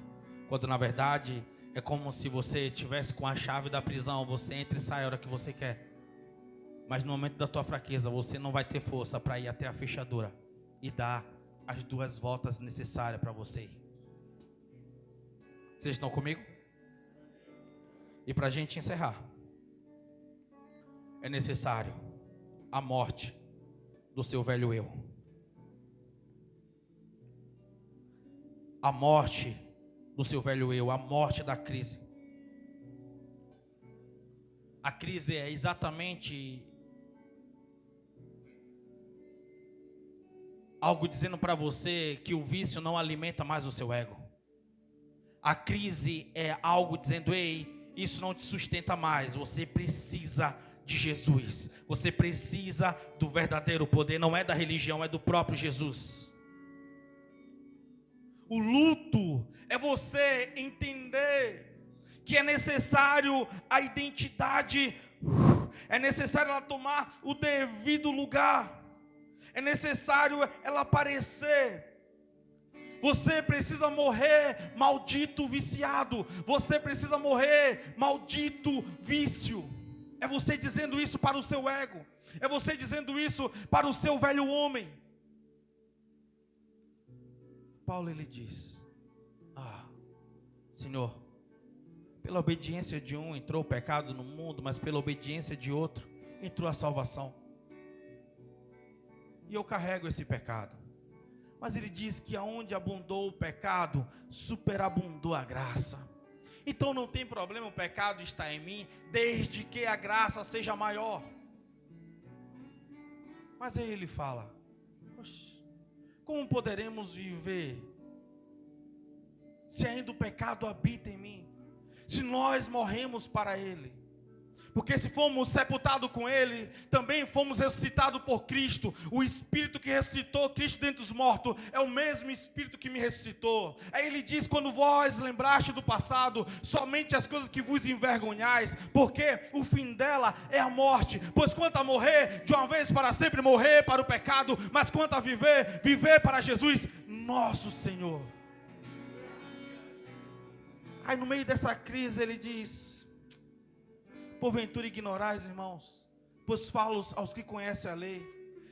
Quando na verdade é como se você tivesse com a chave da prisão, você entra e sai a hora que você quer. Mas no momento da tua fraqueza, você não vai ter força para ir até a fechadura e dar as 2 voltas necessárias para você ir. Vocês estão comigo? E para a gente encerrar, é necessário a morte do seu velho eu. A morte do seu velho eu, a morte da crise. A crise é exatamente algo dizendo para você que o vício não alimenta mais o seu ego. A crise é algo dizendo: ei, isso não te sustenta mais. Você precisa de Jesus. Você precisa do verdadeiro poder. Não é da religião, é do próprio Jesus. O luto é você entender que é necessário a identidade. É necessário ela tomar o devido lugar. É necessário ela aparecer. Você precisa morrer, maldito viciado. Você precisa morrer, maldito vício. É você dizendo isso para o seu ego. É você dizendo isso para o seu velho homem. Paulo ele diz: Senhor, pela obediência de um entrou o pecado no mundo, mas pela obediência de outro entrou a salvação. E eu carrego esse pecado. Mas ele diz que aonde abundou o pecado, superabundou a graça. Então não tem problema o pecado estar em mim, desde que a graça seja maior. Mas aí ele fala: como poderemos viver se ainda o pecado habita em mim? Se nós morremos para ele? Porque se fomos sepultados com Ele, também fomos ressuscitados por Cristo. O Espírito que ressuscitou Cristo dentre os mortos é o mesmo Espírito que me ressuscitou. Aí Ele diz: quando vós lembraste do passado, somente as coisas que vos envergonhais, porque o fim dela é a morte. Pois quanto a morrer, de uma vez para sempre morrer para o pecado, mas quanto a viver, viver para Jesus, nosso Senhor. Aí no meio dessa crise Ele diz: porventura ignorais, irmãos, pois falo aos que conhecem a lei,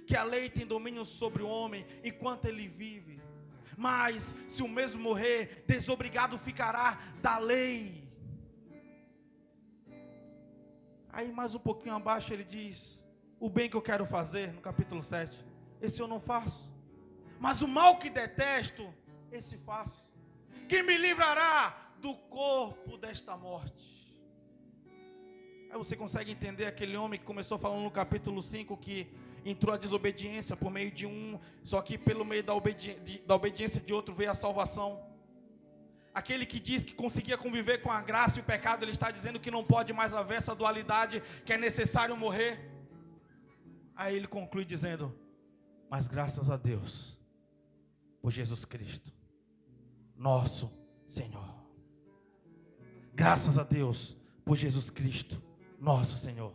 que a lei tem domínio sobre o homem enquanto ele vive. Mas se o mesmo morrer, desobrigado ficará da lei. Aí mais um pouquinho abaixo ele diz: o bem que eu quero fazer, no capítulo 7, esse eu não faço, mas o mal que detesto, esse faço. Quem me livrará do corpo desta morte? Aí você consegue entender aquele homem que começou falando no capítulo 5 que entrou a desobediência por meio de um, só que pelo meio da obediência de outro veio a salvação. Aquele que diz que conseguia conviver com a graça e o pecado, ele está dizendo que não pode mais haver essa dualidade, que é necessário morrer. Aí ele conclui dizendo: mas graças a Deus por Jesus Cristo, nosso Senhor. Graças a Deus por Jesus Cristo, nosso Senhor.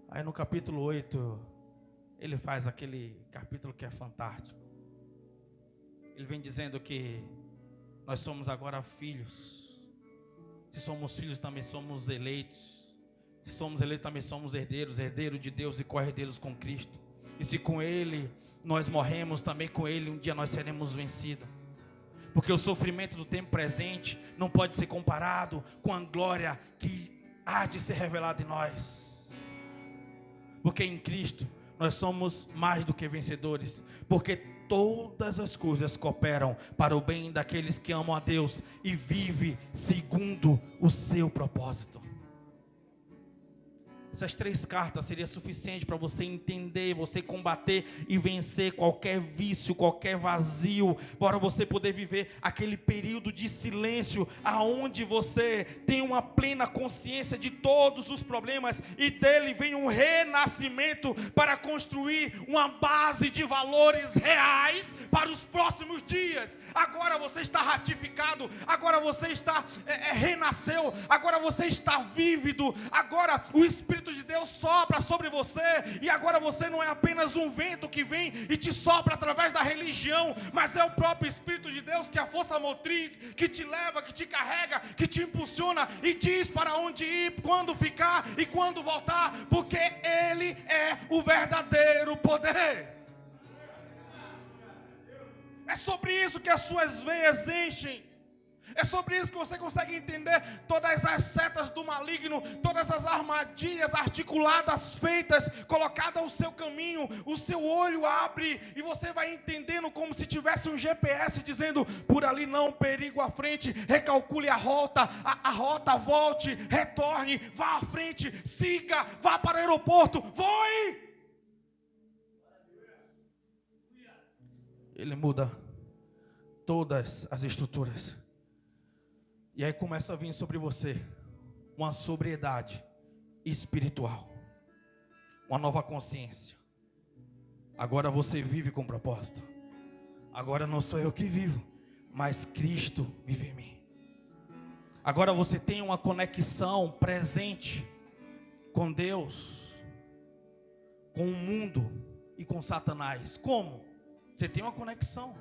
Aí no capítulo 8, ele faz aquele capítulo que é fantástico. Ele vem dizendo que nós somos agora filhos. Se somos filhos, também somos eleitos. Se somos eleitos, também somos herdeiros, herdeiros de Deus e co-herdeiros com Cristo. E se com Ele nós morremos, também com Ele um dia nós seremos vencidos. Porque o sofrimento do tempo presente não pode ser comparado com a glória que há de ser revelada em nós. Porque em Cristo nós somos mais do que vencedores. Porque todas as coisas cooperam para o bem daqueles que amam a Deus e vivem segundo o seu propósito. Essas 3 cartas seriam suficientes para você entender, você combater e vencer qualquer vício, qualquer vazio, para você poder viver aquele período de silêncio, aonde você tem uma plena consciência de todos os problemas e dele vem um renascimento para construir uma base de valores reais para os próximos dias. Agora você está ratificado, agora você está renasceu, agora você está vívido, agora o Espírito de Deus sopra sobre você, e agora você não é apenas um vento que vem e te sopra através da religião, mas é o próprio Espírito de Deus que é a força motriz, que te leva, que te carrega, que te impulsiona e diz para onde ir, quando ficar e quando voltar, porque Ele é o verdadeiro poder. É sobre isso que as suas veias enchem. É sobre isso que você consegue entender todas as setas do maligno, todas as armadilhas articuladas, feitas, colocadas ao seu caminho. O seu olho abre e você vai entendendo como se tivesse um GPS dizendo: por ali não, perigo à frente, recalcule a rota, volte, retorne, vá à frente, siga, vá para o aeroporto, voe. Ele muda todas as estruturas. E aí começa a vir sobre você uma sobriedade espiritual, uma nova consciência. Agora você vive com propósito. Agora não sou eu que vivo, mas Cristo vive em mim. Agora você tem uma conexão presente com Deus, com o mundo e com Satanás. Como? Você tem uma conexão.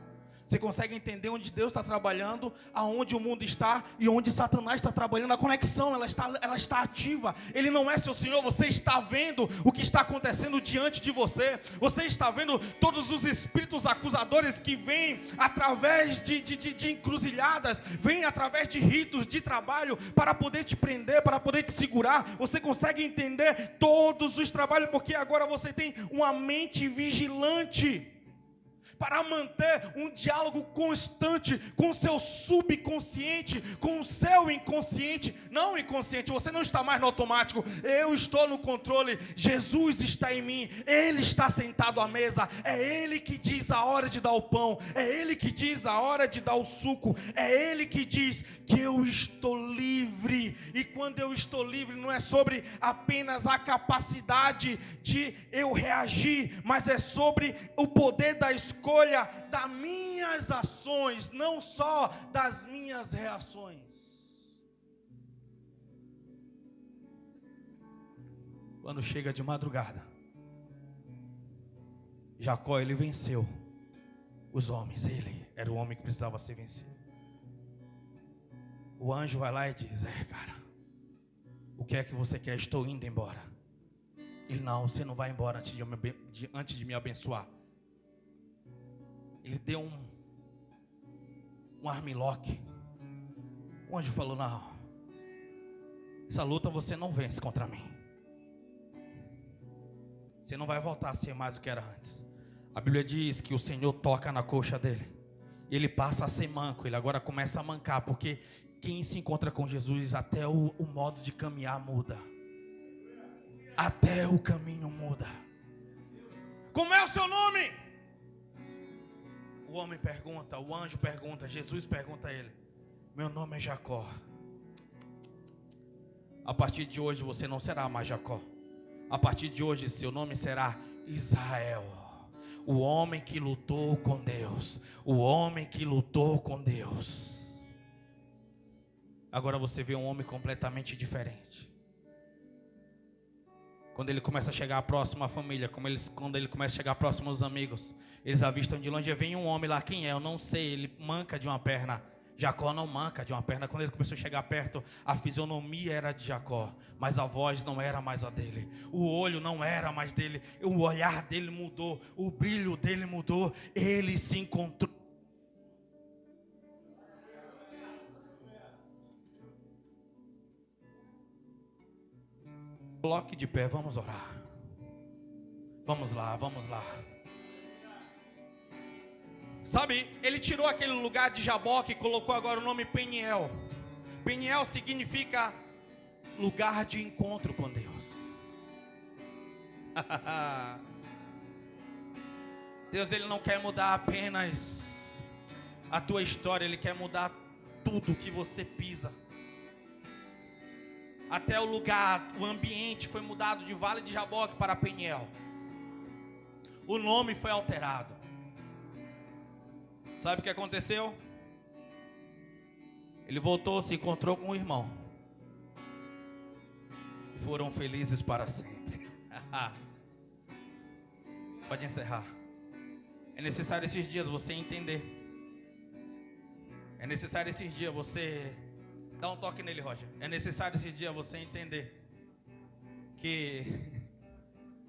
Você consegue entender onde Deus está trabalhando, aonde o mundo está e onde Satanás está trabalhando. A conexão, ela está ativa. Ele não é seu Senhor. Você está vendo o que está acontecendo diante de você. Você está vendo todos os espíritos acusadores que vêm através de encruzilhadas, vêm através de ritos de trabalho para poder te prender, para poder te segurar. Você consegue entender todos os trabalhos, porque agora você tem uma mente vigilante. para manter um diálogo constante com o seu subconsciente, com o seu inconsciente, não inconsciente. Você não está mais no automático. Eu estou no controle. Jesus está em mim. Ele está sentado à mesa. É Ele que diz a hora de dar o pão. É Ele que diz a hora de dar o suco. É Ele que diz que eu estou livre. E quando eu estou livre, não é sobre apenas a capacidade de eu reagir, mas é sobre o poder da escolha das minhas ações, não só das minhas reações. Quando chega de madrugada, Jacó, ele venceu os homens. Ele era o homem que precisava ser vencido. O anjo vai lá e diz: cara, o que é que você quer? Estou indo embora. Ele: não, você não vai embora antes de me abençoar. Ele deu um armlock. O anjo falou: não, essa luta você não vence contra mim. Você não vai voltar a ser mais o que era antes. A Bíblia diz que o Senhor toca na coxa dele. Ele passa a ser manco. Ele agora começa a mancar, porque quem se encontra com Jesus, até o modo de caminhar muda. Até o caminho muda. Como é o seu nome? O homem pergunta, o anjo pergunta, Jesus pergunta a ele: meu nome é Jacó. A partir de hoje você não será mais Jacó. A partir de hoje seu nome será Israel. O homem que lutou com Deus. O homem que lutou com Deus. Agora você vê um homem completamente diferente. Quando ele começa a chegar próximo à família, quando ele começa a chegar próximo aos amigos, eles avistam de longe. Vem um homem lá, quem é? Eu não sei, ele manca de uma perna. Jacó não manca de uma perna. Quando ele começou a chegar perto, a fisionomia era de Jacó, mas a voz não era mais a dele. O olho não era mais dele. O olhar dele mudou, o brilho dele mudou. Ele se encontrou. Coloque de pé, vamos orar. Vamos lá, vamos lá. Sabe, ele tirou aquele lugar de Jaboque e colocou agora o nome Peniel. Peniel significa lugar de encontro com Deus. Deus, Ele não quer mudar apenas a tua história, Ele quer mudar tudo que você pisa. Até o lugar, o ambiente foi mudado de Vale de Jaboque para Peniel. O nome foi alterado. Sabe o que aconteceu? Ele voltou, se encontrou com o irmão. E foram felizes para sempre. Pode encerrar. É necessário esses dias você entender. É necessário esses dias você... Dá um toque nele, Roger. É necessário esses dias você entender que